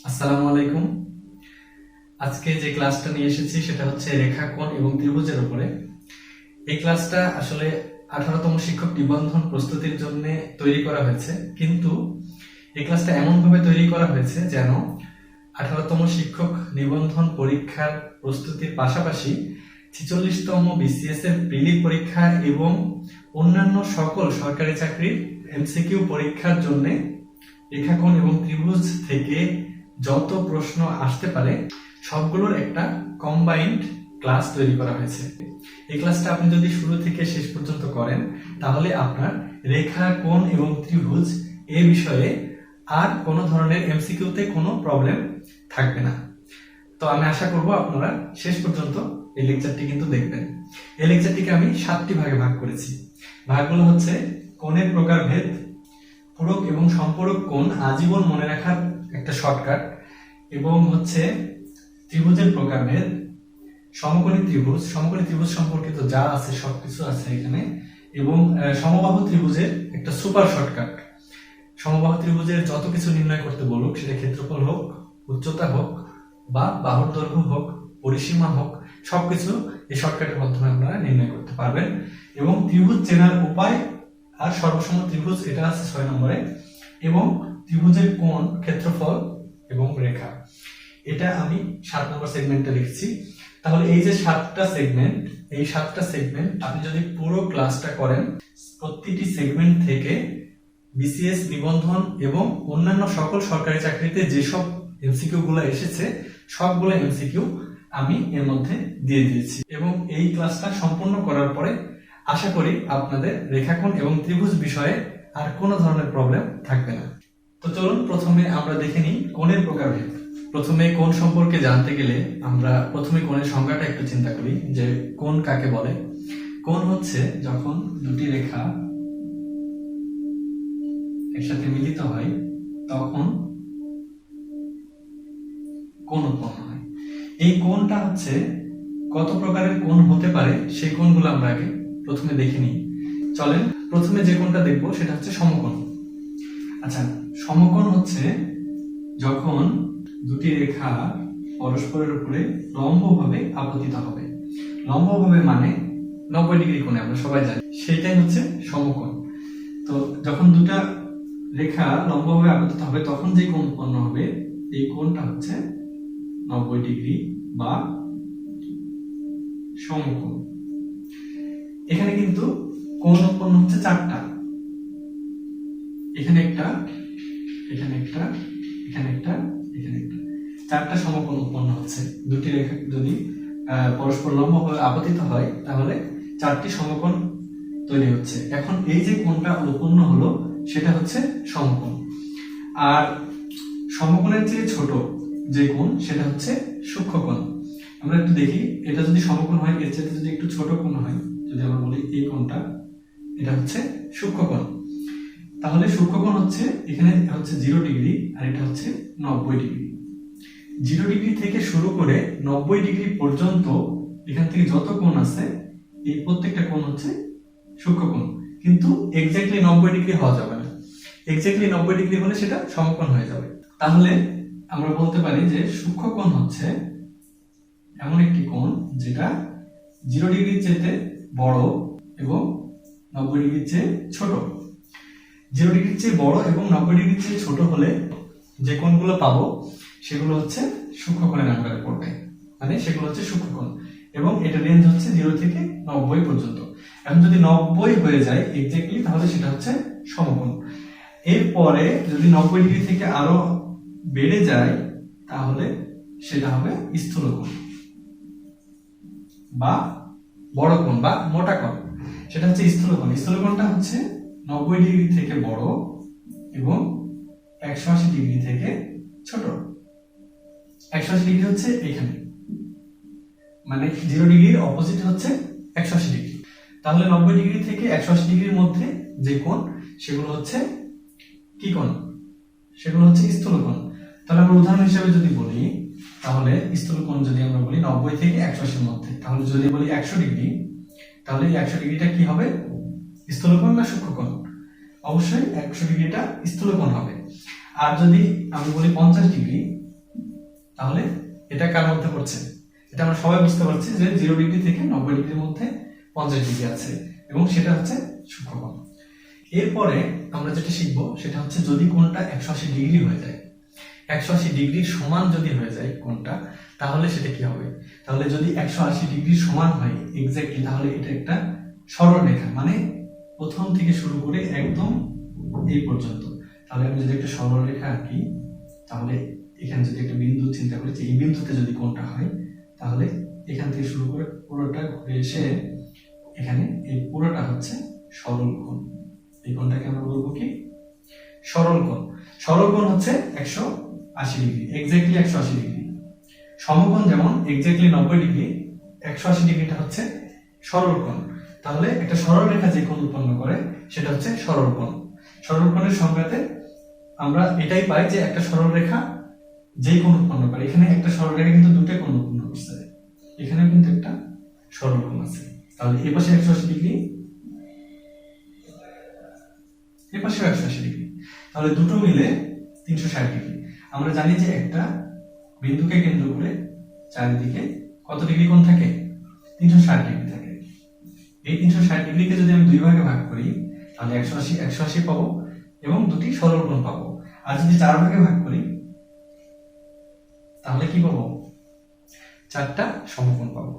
আসসালামু আলাইকুম। আজকে যে ক্লাসটা নিয়ে এসেছি সেটা হচ্ছে রেখাকোণ এবং ত্রিভুজের উপরে। এই ক্লাসটা আসলে 18তম শিক্ষক নিবন্ধন প্রস্তুতির জন্য তৈরি করা হয়েছে, কিন্তু এই ক্লাসটা এমন ভাবে তৈরি করা হয়েছে যেন 18তম শিক্ষক নিবন্ধন পরীক্ষার প্রস্তুতির পাশাপাশি 46তম বিসিএস এর প্রিলি পরীক্ষা এবং অন্যান্য সকল সরকারি চাকরির এমসিকিউ পরীক্ষার জন্য রেখাকোণ এবং ত্রিভুজ থেকে যত প্রশ্ন আসতে পারে সবগুলোর একটা কম্বাইন্ড ক্লাস তৈরি করা হয়েছে। এই ক্লাসটা আপনি যদি শুরু থেকে শেষ পর্যন্ত করেন তাহলে আপনার রেখা, কোণ এবং ত্রিভুজ এই বিষয়ে আর কোনো ধরনের এমসিকিউতে কোনো প্রবলেম থাকবে না। তো আমি আশা করব আপনারা শেষ পর্যন্ত এই লেকচারটি কিন্তু দেখবেন। এই লেকচারটিকে আমি 7টি ভাগে ভাগ করেছি। ভাগগুলো হচ্ছে কোণের প্রকারভেদ, পূরক এবং সম্পূরক কোণ আজীবন মনে রাখার একটা শর্টকাট, এবং হচ্ছে ত্রিভুজের প্রকারভেদ, সমকোণী ত্রিভুজ সম্পর্কিত যা আছে সবকিছু আছে এখানে, এবং সমবাহু ত্রিভুজের একটা সুপার শর্টকাট। সমবাহু ত্রিভুজের যত কিছু নির্ণয় করতে বলুক, সেটা ক্ষেত্রফল হোক, উচ্চতা হোক, বা বাহুর দৈর্ঘ্য হোক, পরিসীমা হোক, সবকিছু এই শর্টকাটের মাধ্যমে আপনারা নির্ণয় করতে পারবেন। এবং ত্রিভুজ চেনার উপায় আর সর্বসম ত্রিভুজ, এটা আছে 6 নম্বরে, এবং ত্রিভুজের কোণ, ক্ষেত্রফল এবং রেখা, এটা আমি 7 নম্বর সেগমেন্টে লিখছি। তাহলে এই যে 7টা সেগমেন্ট, এই 7টা সেগমেন্ট আপনি যদি পুরো ক্লাসটা করেন, প্রতিটি সেগমেন্ট থেকে বিসিএস নিবন্ধন এবং অন্যান্য সকল সরকারি চাকরিতে যেসব এমসিকিউ গুলো এসেছে সবগুলো এমসিকিউ আমি এর মধ্যে দিয়ে দিয়েছি। এবং এই ক্লাসটা সম্পূর্ণ করার পরে আশা করি আপনাদের রেখাকোণ এবং ত্রিভুজ বিষয়ে আর কোনো ধরনের প্রবলেম থাকবে না। তো চলুন প্রথমে আমরা দেখে নিই কোণের প্রকারভেদ। প্রথমে কোণ সম্পর্কে জানতে গেলে আমরা প্রথমে কোণের সংজ্ঞাটা একটু চিন্তা করি যে কোণ কাকে বলে। কোণ হচ্ছে যখন দুটি রেখা একসাথে মিলিত হয় তখন কোণ উৎপন্ন হয়। এই কোণটা হচ্ছে কত প্রকারের কোণ হতে পারে সেই কোণগুলো আমরা আগে প্রথমে দেখে নিই। চলেন প্রথমে যে কোণটা দেখবো সেটা হচ্ছে সমকোণ। আচ্ছা, সমকোণ হচ্ছে যখন দুটি রেখা পরস্পরের উপরে লম্বভাবে আপতিত হবে। লম্বভাবে মানে 90 ডিগ্রি কোণে, আমরা সবাই জানি, সেটাই হচ্ছে সমকোণ। তো যখন দুটা রেখা লম্বভাবে আপতিত হবে তখন যে কোণ উৎপন্ন হবে এই কোণটা হচ্ছে 90 ডিগ্রি বা সমকোণ। এখানে কিন্তু কোণ উৎপন্ন হচ্ছে 4টা, এখানে একটা, এখানে একটা, এখানে একটা, এখানে একটা, 4টা সমকোণ উৎপন্ন হচ্ছে। দুটি রেখা যদি পরস্পর লম্বভাবে আপতিত হয় তাহলে 4টি সমকোণ তৈরি হচ্ছে। এখন এই যে কোণটা উৎপন্ন হলো সেটা হচ্ছে সমকোণ। আর সমকোণের চেয়ে ছোট যে কোণ সেটা হচ্ছে সূক্ষ্মকোণ। আমরা একটু দেখি, এটা যদি সমকোণ হয় এর চেয়ে যদি একটু ছোট কোণ হয়, যদি আমরা বলি এই কোণটা, এটা হচ্ছে সূক্ষ্মকোণ। তাহলে সূক্ষ্মকোণ হচ্ছে এখানে হচ্ছে 0 ডিগ্রি আর এটা হচ্ছে 90 ডিগ্রি। 0 ডিগ্রি থেকে শুরু করে 90 ডিগ্রি পর্যন্ত এখান থেকে যত কোণ আছে এই প্রত্যেকটা কোণ হচ্ছে সূক্ষ্মকোণ। কিন্তু এক্স্যাক্টলি 90 ডিগ্রি হওয়া যাবে না। এক্স্যাক্টলি 90 ডিগ্রি হলে সেটা সমকোণ হয়ে যাবে। তাহলে আমরা বলতে পারি যে সূক্ষ্মকোণ হচ্ছে এমন একটি কোণ যেটা 0 ডিগ্রির চেয়ে বড় এবং 90 ডিগ্রির চেয়ে ছোট। 0 ডিগ্রির চেয়ে বড় এবং 90 ডিগ্রির চেয়ে ছোট হলে যে কোণগুলো পাবো সেগুলো হচ্ছে সূক্ষ্মকোণের আন্ডারে পড়বে, মানে সেগুলো হচ্ছে সূক্ষ্মকোণ। এবং এটা রেঞ্জ হচ্ছে 0 থেকে 90 পর্যন্ত। এখন যদি 90 হয়ে যায় এক্স্যাক্টলি তাহলে সেটা হচ্ছে সমকোণ। এরপরে যদি 90 ডিগ্রি থেকে আরো বেড়ে যায় তাহলে সেটা হবে স্থূলকোণ বা বড় কোণ বা মোটা কোণ, সেটা হচ্ছে স্থূলকোণ। স্থূলকোণটা হচ্ছে 90 ডিগ্রি থেকে বড় এবং 180 ডিগ্রি থেকে ছোট। 180 ডিগ্রি হচ্ছে এখানে, মানে 0 ডিগ্রির অপোজিট হচ্ছে 180 ডিগ্রি। তাহলে 90 ডিগ্রি থেকে 180 ডিগ্রির মধ্যে যে কোণ সেগুলো হচ্ছে কি কোণ? সেগুলো হচ্ছে স্থূলকোণ। তাহলে আমরা উদাহরণ হিসেবে যদি বলি, তাহলে স্থূলকোণ যদি আমরা বলি 90 থেকে 180 এর মধ্যে, তাহলে যদি বলি 100 ডিগ্রি, তাহলে এই 100 ডিগ্রিটা কি হবে? স্থূলকোণ না সূক্ষ্মকোণ? অবশ্যই 100 ডিগ্রিটা স্থূলকোণ হবে। আর যদি আমি বলি 50 ডিগ্রি, তাহলে এটা কার মধ্যে পড়ছে? এটা আমরা সবাই বুঝতে পারছি যে 0 ডিগ্রি থেকে 90 ডিগ্রির মধ্যে 50 ডিগ্রি আছে এবং সেটা হচ্ছে সূক্ষ্মকোণ। এরপরে আমরা যেটা শিখবো সেটা হচ্ছে যদি কোণটা 180 ডিগ্রি হয়ে যায়, 180 ডিগ্রির সমান যদি হয়ে যায় কোণটা, তাহলে সেটা কি হবে? তাহলে যদি 180 ডিগ্রির সমান হয় এক্স্যাক্টলি, তাহলে এটা একটা সরল রেখা, মানে প্রথম থেকে শুরু করে একদম এই পর্যন্ত। তাহলে আমি যদি একটা সরল রেখা আঁকি, তাহলে এখানে যদি একটা বিন্দু চিন্তা করি যে এই বিন্দুতে যদি কোণটা হয়, তাহলে এখান থেকে শুরু করে পুরোটা ঘুরে এসে এখানে এই পুরোটা হচ্ছে সরল কোণ। এই কোণটাকে আমরা বলবো কি? সরল কোণ। সরল কোণ হচ্ছে 180 ডিগ্রি, এক্স্যাক্টলি 180 ডিগ্রি। সমকোণ যেমন এক্স্যাক্টলি 90 ডিগ্রি, 180 ডিগ্রিটা হচ্ছে সরল কোণ। তাহলে একটা সরল রেখা যে কোণ উৎপন্ন করে সেটা হচ্ছে সরল কোণ। সরল কোণের সংজ্ঞাতে আমরা এটাই পাই যে একটা সরল রেখা যেই কোণ উৎপন্ন করে, এখানে একটা সরল রেখা কিন্তু দুটো কোণ উৎপন্ন করছে, এখানেও কিন্তু একটা সরল কোণ আছে। তাহলে এই পাশে 180 ডিগ্রি, এই পাশে 180 ডিগ্রি, তাহলে দুটো মিলে 360 ডিগ্রি। আমরা জানি যে একটা বিন্দুকে কেন্দ্র করে চারিদিকে কত ডিগ্রি কোণ থাকে? 360 ডিগ্রি থাকে। এই 360 ডিগ্রিকে যদি আমি দুই ভাগে ভাগ করি, তাহলে 180 পাবো এবং দুটি সরল কোণ পাবো। আর যদি 4 ভাগে ভাগ করি, তাহলে কি পাবো? 4টা সমকোণ পাবো।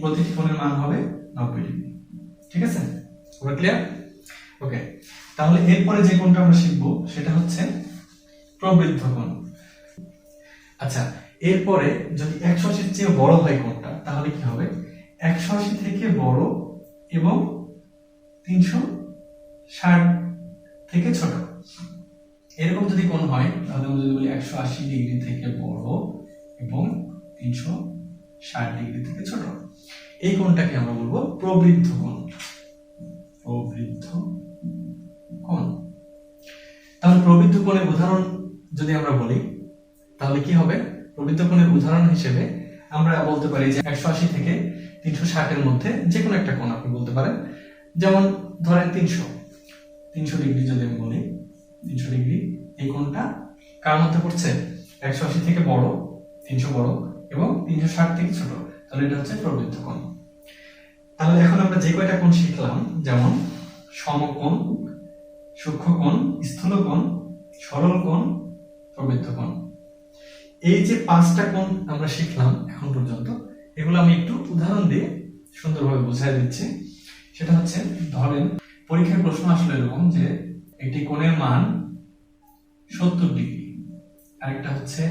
প্রতিটি কোণের মান হবে 90 ডিগ্রি। ঠিক আছে, পুরো ক্লিয়ার? ওকে, তাহলে এরপরে যে কোণটা আমরা শিখবো সেটা হচ্ছে প্রবৃদ্ধ কোণ। আচ্ছা, এরপরে যদি 180 চেয়ে বড় হয় কোণটা, তাহলে কি হবে? 180 থেকে বড় এবং 360 থেকে ছোট, এরকম যদি কোণ হয়, তাহলে আমরা যদি বলি 180 ডিগ্রি থেকে বড় এবং 360 ডিগ্রি থেকে ছোট, এই কোণটাকে আমরা বলবো প্রবৃদ্ধ কোণ। প্রবৃদ্ধ কোণ। তাহলে প্রবৃদ্ধ কোণের উদাহরণ যদি আমরা বলি, তাহলে কি হবে? প্রবৃদ্ধ কোণের উদাহরণ হিসেবে আমরা বলতে পারি যে 180 থেকে 360 এর মধ্যে যে কোনো একটা কোণ আপনি বলতে পারেন। যেমন ধরেন 300 ডিগ্রি যদি আমি বলি, 300 ডিগ্রি, এই কোণটা কার মধ্যে পড়ছে? 180 থেকে বড়, 300 বড় এবং 360 থেকে ছোট, তাহলে এটা হচ্ছে প্রবৃদ্ধ কোণ। তাহলে এখন আমরা যে কয়টা কোণ শিখলাম, যেমন সমকোণ, সূক্ষ্মকোণ, স্থূলকোণ, সরল কোণ, প্রবৃদ্ধ কোণ, এই যে 5টা কোণ আমরা শিখলাম এখন পর্যন্ত, এগুলো আমি একটু উদাহরণ দিয়ে সুন্দরভাবে বুঝাই দিচ্ছি। সেটা হচ্ছে, ধরেন পরীক্ষার প্রশ্ন আসলে এরকম যে একটি কোণের মান 70 ডিগ্রি, আরেকটা হচ্ছে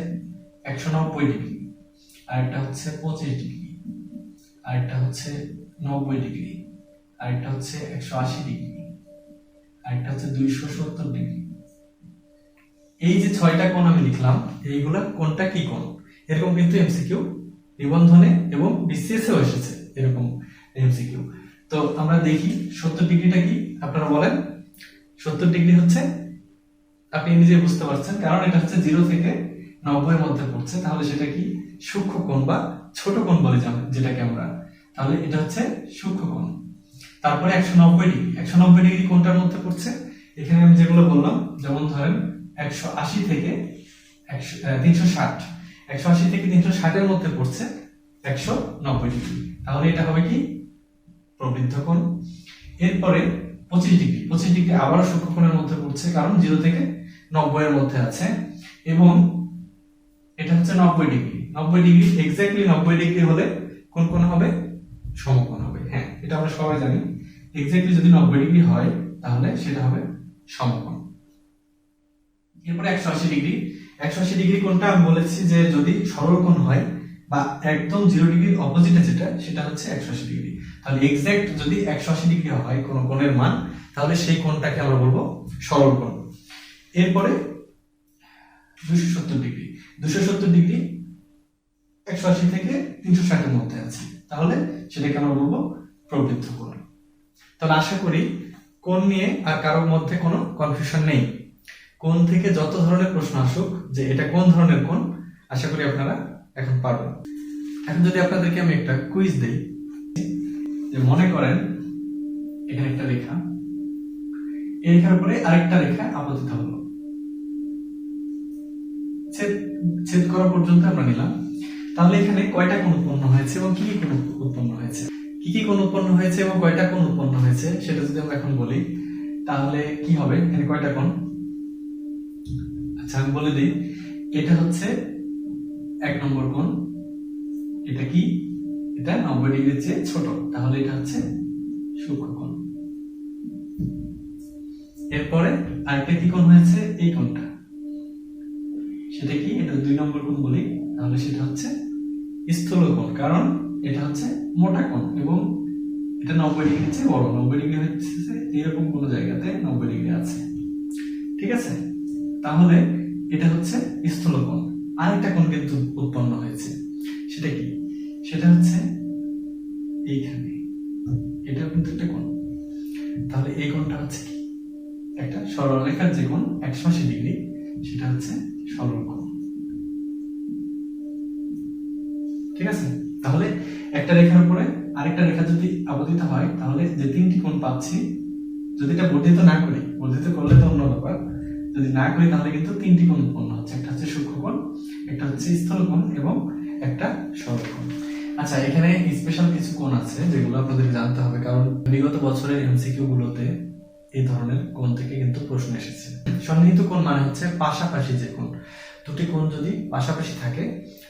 190 ডিগ্রি, আরেকটা হচ্ছে 25 ডিগ্রি, আরেকটা হচ্ছে 90 ডিগ্রি, আরেকটা হচ্ছে 180 ডিগ্রি, আরেকটা হচ্ছে 270 ডিগ্রি। এই যে 6টা কোণ আমি লিখলাম, এইগুলা কোনটা কি কোণ, এরকম কিন্তু এমসিকিউ নিবন্ধনে এবং বিসিএস এও এসেছে এরকম এমসিকিউ। তো আমরা দেখি 70 ডিগ্রিটা কি, আপনারা বলেন। 70 ডিগ্রি হচ্ছে, আপনি নিজে বুঝতে পারছেন, কারণ এটা হচ্ছে 0 থেকে 90 এর মধ্যে পড়ছে, তাহলে সেটা কি? সূক্ষ্মকোণ বা ছোট কোণ বলে যেটাকে আমরা, তাহলে এটা হচ্ছে সূক্ষ্মকোণ। তারপরে 190 ডিগ্রি, 190 ডিগ্রি কোণটার মধ্যে পড়ছে? এখানে আমি যেগুলো বললাম, যেমন ধরেন 180 থেকে 360, 180 থেকে 360 এর মধ্যে পড়ছে 190 ডিগ্রি, তাহলে এটা হবে কি? প্রবৃদ্ধ কোণ। এরপরে 25 ডিগ্রি, 25 ডিগ্রি আবারও সূক্ষ্মকোণের মধ্যে পড়ছে, কারণ 0 থেকে 90 এর মধ্যে আছে, এবং এটা হচ্ছে 90 ডিগ্রি। 90 ডিগ্রি এক্স্যাক্টলি 90 ডিগ্রি হলে কোন কোণ হবে? সমকোণ হবে। হ্যাঁ, এটা আমরা সবাই জানি, এক্স্যাক্টলি যদি 90 ডিগ্রি হয় তাহলে সেটা হবে সমকোণ। এরপরে 180 ডিগ্রি, 180 ডিগ্রি কোণটা আমি বলেছি যে যদি সরল কোণ হয় বা একদম 0 ডিগ্রির অপোজিটে যেটা, সেটা হচ্ছে 180 ডিগ্রি। তাহলে এক্স্যাক্ট যদি 180 ডিগ্রি হয় কোন কোণের মান, তাহলে সেই কোণটাকে আমরা বলবো সরল কোণ। এরপরে 270 ডিগ্রি, 270 ডিগ্রি 180 থেকে 360 এর মধ্যে আছে, তাহলে সেটাকে আমরা বলবো প্রবৃদ্ধ কোণ। তাহলে আশা করি কোণ নিয়ে আর কারোর মধ্যে কোনো কনফিউশন নেই। কোণ থেকে যত ধরনের প্রশ্ন আসুক যে এটা কোন ধরনের কোণ, আশা করি আপনারা এখন পারবেন। এখন যদি আপনাদেরকে আমি একটা কুইজ দেই, যে মনে করেন এখানে একটা রেখা, এই রেখার উপরে আরেকটা রেখা আপতিত হলো, ছেদ ছেদ করা পর্যন্ত আমরা নিলাম। তাহলে এখানে কয়টা কোণ উৎপন্ন হয়েছে এবং কি কি কোণ উৎপন্ন হয়েছে, কি কি কোণ উৎপন্ন হয়েছে এবং কয়টা কোণ উৎপন্ন হয়েছে সেটা যদি আমরা এখন বলি তাহলে কি হবে, এখানে কয়টা কোণ? আচ্ছা আমি বলে দিই, এটা হচ্ছে 1 নম্বর কোণ, এটা কি, এটা 90 ডিগ্রির চেয়ে ছোট, তাহলে এটা হচ্ছে সূক্ষ্ম কোণ। এরপরে আরেকটা কি কোণ হয়েছে, এই কোণটা, সেটা কি, এটা 2 নম্বর কোণ বলি, তাহলে সেটা হচ্ছে স্থূল কোণ, কারণ এটা হচ্ছে মোটা কোণ এবং এটা 90 ডিগ্রির চেয়ে বড়। 90 ডিগ্রি হচ্ছে এরকম কোন জায়গাতে 90 ডিগ্রি আছে, ঠিক আছে? তাহলে এটা হচ্ছে স্থূল কোণ। আরেকটা কোণ কিন্তু উৎপন্ন হয়েছে, সেটা কি, সেটা হচ্ছে এইখানে, এটা কিন্তু একটা কোণ। তাহলে এই কোণটা হচ্ছে কি, একটা সরলরেখার যে কোণ 180 ডিগ্রি, সেটা হচ্ছে সরল কোণ, ঠিক আছে? তাহলে একটা রেখার উপরে আরেকটা রেখা যদি আবর্তিত হয় তাহলে যে 3টি কোণ পাচ্ছি, যদি এটা বর্ধিত না করি, বর্ধিত করলে তো অন্য ব্যাপার, যদি না করি তাহলে কিন্তু 3টি কোণ উৎপন্ন হচ্ছে, একটা হচ্ছে সূক্ষ্ম কোণ, একটা হচ্ছে স্থূল কোণ এবং একটা সরল কোণ। আচ্ছা এখানে স্পেশাল কিছু কোণ আছে যেগুলো আপনাদের জানতে হবে, কারণ বিগত বছরের এমসিকিউ গুলোতে এই ধরনের কোণ থেকে কিন্তু প্রশ্ন এসেছে। সন্নিহিত কোণ মানে হচ্ছে পাশাপাশি যে কোণ, দুটি কোণ যদি পাশাপাশি থাকে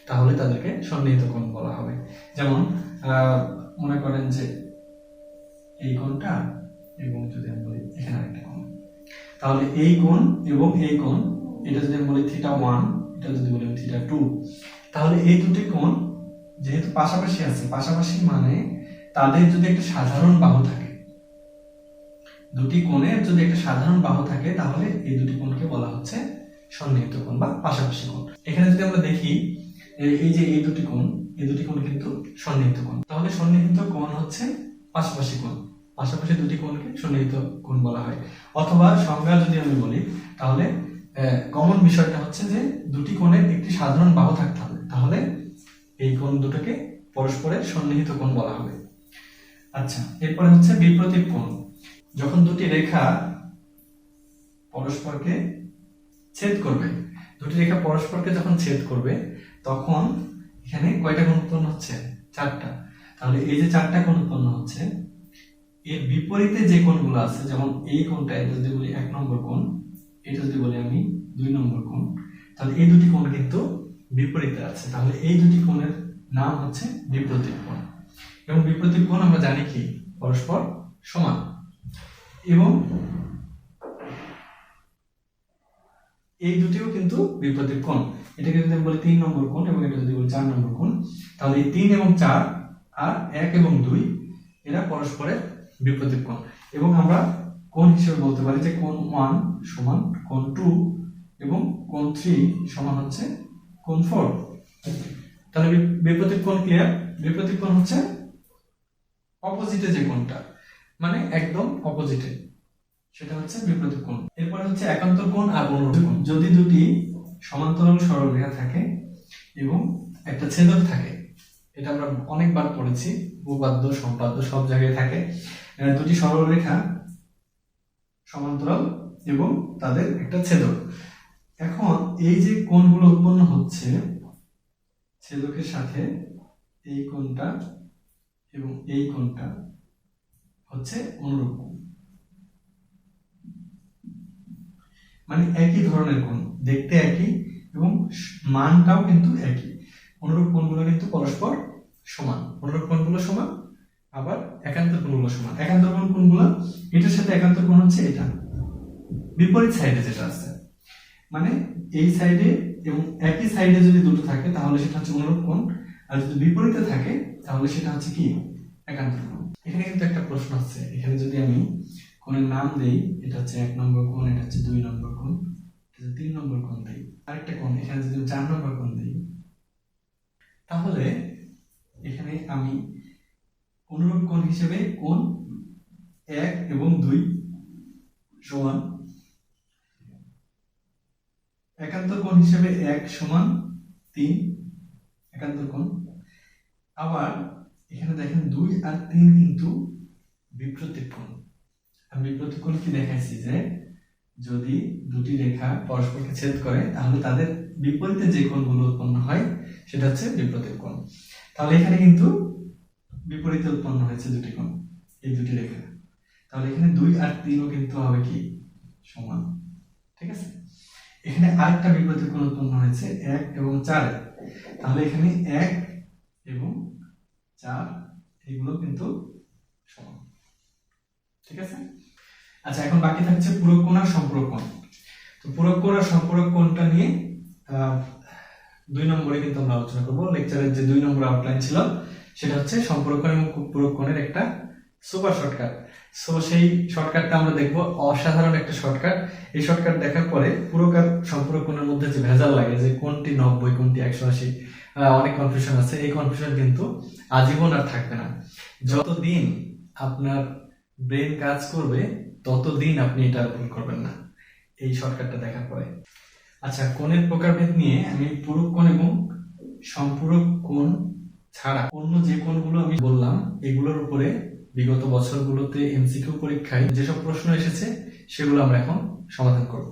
তাহলে তাদেরকে সন্নিহিত কোণ বলা হবে। যেমন মনে করেন যে এই কোণটা এবং যদি আমি বলি এখানে আরেকটা কোণ, তাহলে এই কোণ এবং এই কোণ, এটা যদি আমি বলি θ1, এটা যদি বলি θ2, তাহলে এই দুটি কোণ যেহেতু পাশাপাশি আছে, পাশাপাশি মানে তাদের যদি একটা সাধারণ বাহু থাকে, দুটি কোণের যদি একটা সাধারণ বাহু থাকে তাহলে এই দুটি কোণকে বলা হচ্ছে সন্নিহিত কোণ বা পাশাপাশি কোণ। এখানে যদি আমরা দেখি এই যে এই দুটি কোণ, এই দুটি কোণ কিন্তু সন্নিহিত কোণ। তাহলে সন্নিহিত কোণ হচ্ছে পাশাপাশি কোণ, পাশাপাশি দুটি কোণকে সন্নিহিত কোণ বলা হয়। অথবা সংজ্ঞা যদি আমি বলি তাহলে কমন বিষয়টা হচ্ছে যে দুটি কোণের একটি সাধারণ বাহু থাকতে হবে, তাহলে এই কোণ দুটোকে পরস্পরের সন্নিহিত কোণ বলা হবে। আচ্ছা এরপরে হচ্ছে বিপরীত কোণ। যখন দুটি রেখা পরস্পরকে ছেদ করবে, দুটি রেখা পরস্পরকে যখন ছেদ করবে তখন এখানে কয়টা কোণ উৎপন্ন হচ্ছে, 4টা। তাহলে এই যে 4টা কোণ উৎপন্ন হচ্ছে, এর বিপরীতে যে কোণগুলো আছে, যেমন এই কোণটা, এটা যদি বলি 1 নম্বর কোণ, এটা যদি বলি আমি 2 নম্বর কোণ, তাহলে এই দুটি কোণ কিন্তু বিপরীতে আছে, তাহলে এই দুটি কোণের নাম হচ্ছে বিপরীত কোণ। এবং বিপরীত কোণ আমরা জানি কি, পরস্পর সমান। এবং এই দুটিও কিন্তু বিপরীত কোণ। এটাকে যদি আমি বলি 3 নম্বর কোণ এবং এটা যদি বলি 4 নম্বর কোণ, তাহলে এই 3 এবং 4 আর 1 এবং 2 এরা পরস্পরের বিপরীত কোণ। এবং আমরা কোণ হিসেবে বলতে পারি যে কোণ 1 সমান কোণ 2 এবং কোণ 3 সমান হচ্ছে কোণ 4। তাহলে বিপরীত কোণ ক্লিয়ার? বিপরীত কোণ হচ্ছে অপোজিটে যে কোণটা, মানে একদম অপোজিটে, সেটা হচ্ছে বিপরীত কোণ। এরপরে হচ্ছে একান্তর কোণ আর অনুরূপ কোণ। যদি দুটি সমান্তরাল সরলরেখা থাকে এবং একটা ছেদক থাকে, এটা আমরা অনেকবার পড়েছি, উপপাদ্য সম্পাদ্য সব জায়গায় থাকে, দুটি সরলরেখা সমান্তরাল এবং তাদের একটা ছেদক। এখন এই যে কোণগুলো উৎপন্ন হচ্ছে ছেদকের সাথে, এই কোণটা এবং এই কোণটা হচ্ছে অনুরূপ কোণ, মানে একই ধরনের কোণ, দেখতে একই এবং মানটাও কিন্তু একই। অনুরূপ কোণগুলো কিন্তু পরস্পর সমান, অনুরূপ কোণগুলো সমান, আবার একান্তর কোণগুলো সমান। একান্তর কোণ কোনগুলো, এটার সাথে একান্তর কোণ হচ্ছে এটা, বিপরীত সাইডে যেটা আছে, মানে এই সাইডে এবং একই সাইডে যদি দুটো থাকে তাহলে সেটা হচ্ছে অনুরূপ কোণ, আর যদি বিপরীতে থাকে তাহলে সেটা হচ্ছে কি, একান্তর কোণ। এখানে কিন্তু একটা প্রশ্ন আছে, এখানে যদি আমি কোণের নাম দেই, এটা হচ্ছে 1 নম্বর কোণ, এটা হচ্ছে 2 নম্বর কোণ, এটা 3 নম্বর কোণ দেই, আরেকটা কোণ এখানে যদি 4 নম্বর কোণ দেই, তাহলে এখানে আমি অনুরূপ কোণ হিসেবে কোণ 1 এবং 2 সমান, একান্তর কোণ হিসেবে 1 সমান 3 একান্তর কোণ। আবার এখানে দেখেন 2 আর 3 কিন্তু বিপরীত কোণ। আমি বিপরীত কোণ কি দেখাইছি যে যদি দুটি রেখা পরস্পরকে ছেদ করে তাহলে তাদের বিপরীতে যে কোণগুলো উৎপন্ন হয় সেটা হচ্ছে বিপরীত কোণ। তাহলে এখানে কিন্তু বিপরীতে উৎপন্ন হয়েছে দুটি কোণ, এই দুটি রেখা। তাহলে এখানে 2 আর 3ও কিন্তু হবে কি সমান, ঠিক আছে। এখানে আরেকটা বিপরীত কোণ উৎপন্ন হয়েছে 1 এবং 4 এ। তাহলে এখানে 1 এবং 4 এগুলো কিন্তু সমান, ঠিক আছে। আচ্ছা, এখন বাকি থাকছে পূরক কোণ আর সম্পূরক কোণ। তো পূরক কোণ আর সম্পূরক কোণটা নিয়ে 2 নম্বরে কিন্তু আমরা আলোচনা করব। লেকচারের যে 2 নম্বর আউটলাইন ছিল সেটা হচ্ছে সম্পূরক কোণ এবং পূরক কোণের একটা সুপার শর্টকাট। সো সেই শর্টকাটটা আমরা দেখব, অসাধারণ একটা শর্টকাট। এই শর্টকাট দেখার পরে পূরক আর সম্পূরক কোণের মধ্যে যে ভেজাল লাগে যে কোনটি 90 কোনটি 180, অনেক কনফিউশন আছে, এই কনফিউশন কিন্তু আজীবন আর থাকবে না। যতদিন আপনার ব্রেন কাজ করবে ততদিন আপনি এটা ভুল করবেন না এই শর্টকাটটা দেখার পরে। আচ্ছা, কোণের প্রকারভেদ নিয়ে আমি পূরক কোণ এবং সম্পূরক কোণ ছাড়া অন্য যে কোণগুলো আমি বললাম এগুলোর উপরে বিগত বছরগুলোতে এমসিকিউ পরীক্ষায় যেসব প্রশ্ন এসেছে সেগুলো আমরা এখন সমাধান করব।